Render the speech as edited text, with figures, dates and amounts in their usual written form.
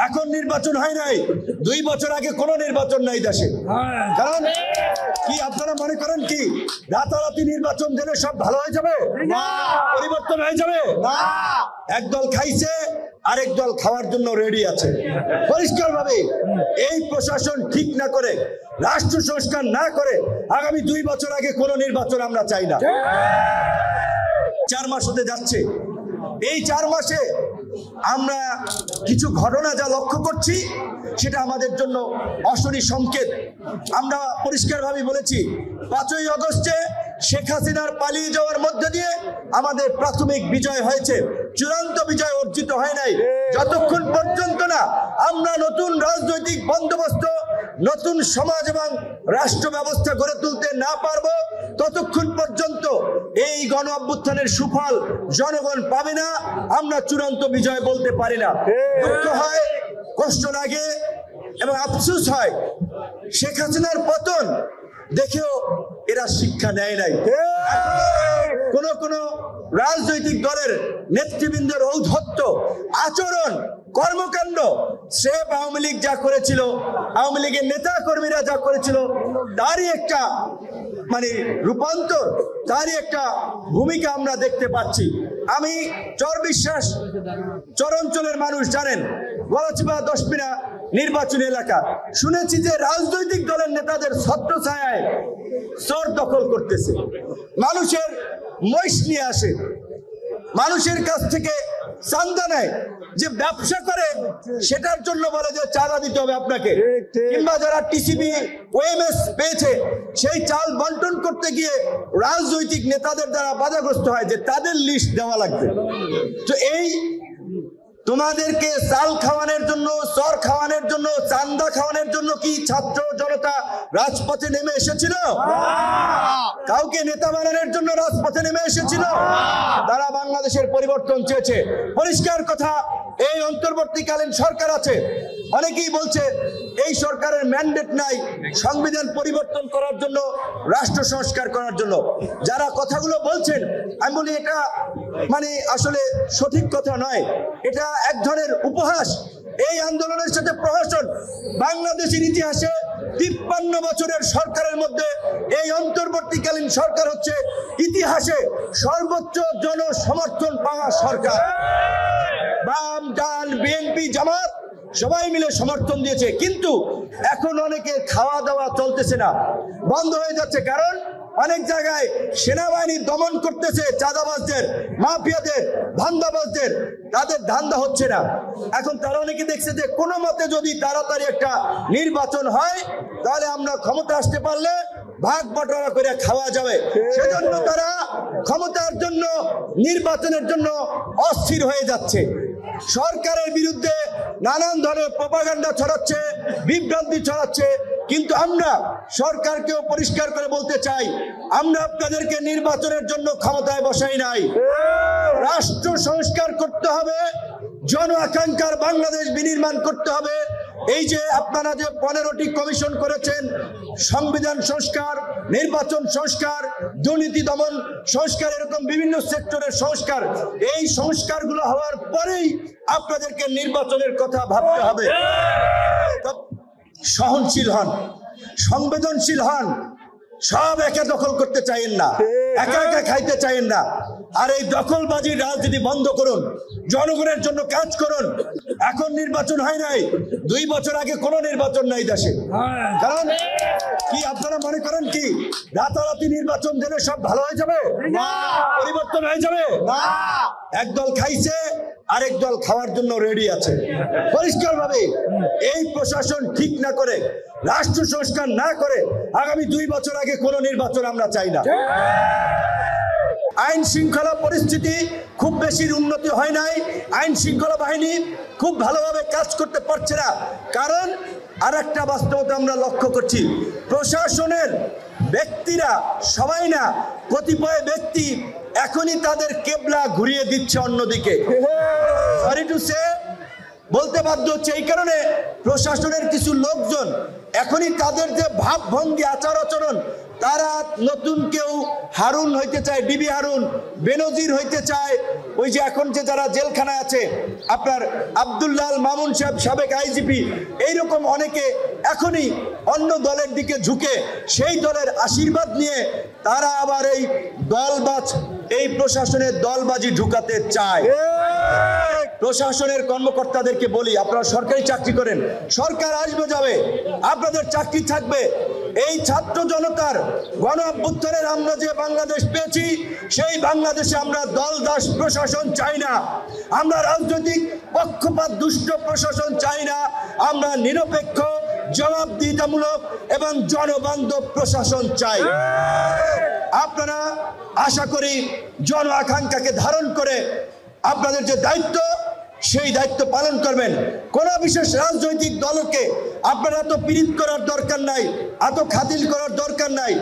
এখন নির্বাচন হয় নাই, 2 বছর আগে কোনো নির্বাচন নাই দেশে। কারণ কি আপনারা মনে করেন কি রাতারাতি নির্বাচন দিলে সব ভালো হয়ে যাবে? পরিবর্তন হয়ে যাবে? একদল খাইছে, আরেক দল খাওয়ার জন্য রেডি আছে। পরিষ্কারভাবে এই প্রশাসন ঠিক না করে, রাষ্ট্র সংস্কার না করে আগামী 2 বছর আগে কোনো নির্বাচন আমরা চাই না। 4 মাস হতে যাচ্ছে, এই 4 মাসে আমরা কিছু ঘটনা যা লক্ষ্য করছি সেটা আমাদের জন্য অশনি সংকেত। আমরা পরিষ্কারভাবে বলেছি 5ই আগস্টে শেখ হাসিনার পালিয়ে যাওয়ার মধ্যে দিয়ে আমাদের প্রাথমিক বিজয় হয়েছে, চূড়ান্ত বিজয় অর্জিত হয় নাই। যতক্ষণ পর্যন্ত না আমরা নতুন রাজনৈতিক বন্দোবস্ত, নতুন সমাজ এবং রাষ্ট্র ব্যবস্থা গড়ে তুলতে না পারবো, ততক্ষণ পর্যন্ত এই গণ অভ্যুত্থানের সুফল জনগণ পাবে না। আমরা চূড়ান্ত বিজয় বলতে পারি না। দুঃখ হয়, কষ্ট লাগে এবং আফসোস হয়, শেখ হাসিনার পতন দেখেও এরা শিক্ষা নেয় নাই। কোন রাজনৈতিক দলের নেতৃবৃন্দের ঔদ্ধত্য, আচরণ, কর্মকাণ্ড, সে আওয়ামী লীগ যা করেছিল, আওয়ামী লীগের নেতা কর্মীরা যা করেছিল, তারই একটা রূপান্তর, তারই একটা ভূমিকা আমরা দেখতে পাচ্ছি। আমি চর বিশ্বাস চর অঞ্চলের মানুষ জানেন, গলাচিপা 10 মিনা নির্বাচনী এলাকা, শুনেছি যে রাজনৈতিক দলের নেতাদের ছত্রছায়ায় চর দখল করতেছে, মানুষের মহিষ নিয়ে আসে, মানুষের কাছ থেকে চাঁদা নেয়, যে ব্যবসা করে সেটার জন্য বলে যে চাঁদা দিতে হবে আপনাকে, কিংবা যারা টিসিবি ওএমএস পেয়েছে সেই চাল বন্টন করতে গিয়ে রাজনৈতিক নেতাদের দ্বারা বাধাগ্রস্ত হয় যে তাদের লিস্ট দেওয়া লাগবে। তো এই তোমাদেরকে চাল খাওয়ানোর জন্য, চর খাওয়ানোর জন্য, চান্দা খাওয়ানোর জন্য কি ছাত্র জনতা রাজপথে নেমে এসেছিল? কাউকে নেতা বানানোর জন্য রাজপথে নেমে এসেছিল? তারা বাংলাদেশের পরিবর্তন চেয়েছে। পরিষ্কার কথা, এই অন্তর্বর্তীকালীন সরকার আছে, অনেকেই বলছে এই সরকারের ম্যান্ডেট নাই সংবিধান পরিবর্তন করার জন্য, রাষ্ট্র সংস্কার করার জন্য। যারা কথাগুলো বলছেন আমি বলি এটা আসলে সঠিক কথা নয়, এটা এক ধরনের উপহাস। এই আন্দোলনের সাথে প্রহসন। বাংলাদেশের ইতিহাসে 53 বছরের সরকারের মধ্যে এই অন্তর্বর্তীকালীন সরকার হচ্ছে ইতিহাসে সর্বোচ্চ জনসমর্থন পাওয়া সরকার। বাম, ডান, বিএনপি, জামাত সবাই মিলে সমর্থন দিয়েছে, কিন্তু এখন অনেকে খাওয়া দাওয়া চলতেছে না, বন্ধ হয়ে যাচ্ছে। কারণ অনেক জায়গায় সেনাবাহিনী দমন করতেছে চাঁদাবাজদের, মাফিয়াদের, ধান্দাবাজদের, তাদের ধান্দা হচ্ছে না। এখন তারা অনেকে দেখছে যে কোনো মতে যদি তাড়াতাড়ি একটা নির্বাচন হয় তাহলে আমরা ক্ষমতা আসতে পারলে ভাগ বটরা করে খাওয়া যাবে, সেজন্য তারা ক্ষমতার জন্য, নির্বাচনের জন্য অস্থির হয়ে যাচ্ছে। সরকারের বিরুদ্ধে নানান ধরনের প্রপাগান্ডা ছড়াচ্ছে, বিভ্রান্তি ছড়াচ্ছে। কিন্তু আমরা সরকারকেও পরিষ্কার করে বলতে চাই, আমরা আপনাদেরকে নির্বাচনের জন্য ক্ষমতায় বসাই নাই। রাষ্ট্র সংস্কার করতে হবে, জন আকাঙ্ক্ষার বাংলাদেশ বিনির্মাণ করতে হবে। এই যে আপনারা যে 15টি কমিশন করেছেন, সংবিধান সংস্কার, নির্বাচন সংস্কার, দুর্নীতি দমন সংস্কার, এরকম বিভিন্ন সেক্টরের সংস্কার, এই সংস্কারগুলো হওয়ার পরেই আপনাদেরকে নির্বাচনের কথা ভাবতে হবে। সহনশীল হন, সংবেদনশীল হন, সব একা দখল করতে চাইেন না, একা একা খাইতে চাইেন না। আর এই দখলবাজির রাজনীতি বন্ধ করুন, জনগণের জন্য কাজ করুন। এখন নির্বাচন হয় নাই, 2 বছর আগে কোনো নির্বাচন নাই দেশে। কারণ কি আপনারা মনে করেন কি রাতারাতি নির্বাচন দিলে সব ভালো হয়ে যাবে? পরিবর্তন হয়ে যাবে? একদল খাইছে, আরেক দল খাওয়ার জন্য রেডি আছে। পরিষ্কারভাবে এই প্রশাসন ঠিক না করে, রাষ্ট্র সংস্কার না করে আগামী 2 বছর আগে কোনো নির্বাচন আমরা চাই না। আইন শৃঙ্খলা পরিস্থিতি খুব বেশি উন্নতি হয় নাই, আইন শৃঙ্খলা বাহিনী খুব ভালোভাবে কাজ করতে পারছে না। কারণ আর একটা বাস্তবতা আমরা লক্ষ্য করছি, প্রশাসনের ব্যক্তিরা সবাই না, কতিপয় ব্যক্তি এখনই তাদের কেবলা ঘুরিয়ে দিচ্ছে অন্যদিকে। সরি টু সে, বলতে বাধ্য হচ্ছে। এই কারণে প্রশাসনের কিছু লোকজন এখনই তাদের যে ভাবভঙ্গি, আচার আচরণ, তারা নতুন কেউ হারুন হইতে চায়, বিবি হারুন, বেনজির হইতে চায়, ওই যে এখন যে যারা জেলখানায় আছে, আপনার আব্দুল্লাহ আল মামুন সাহেব, সাবেক আইজিপি, এইরকম অনেকে এখনই অন্য দলের দিকে ঝুঁকে সেই দলের আশীর্বাদ নিয়ে তারা আবার এই দলবাজ, এই প্রশাসনের দলবাজি ঢুকাতে চায়। প্রশাসনের কর্মকর্তাদেরকে বলি, আপনারা সরকারি চাকরি করেন, সরকার আসবে যাবে, আপনাদের চাকরি থাকবে। এই ছাত্র জনতার গণ অভ্যুত্থানের আমরা যে বাংলাদেশ পেয়েছি, সেই বাংলাদেশে আমরা দলদাস প্রশাসন চাই না, আমরা রাজনৈতিক পক্ষপাত দুষ্ট প্রশাসন চাই না, আমরা নিরপেক্ষ, জবাবদিহিতামূলক এবং জনবান্ধব প্রশাসন চাই। আপনারা আশা করি জন আকাঙ্ক্ষাকে ধারণ করে আপনাদের যে দায়িত্ব, সেই দায়িত্ব পালন করবেন। কোন বিশেষ রাজনৈতিক দলকে আপনারা এত পীড়িত করার দরকার নাই, এত খাতিল করার দরকার নাই।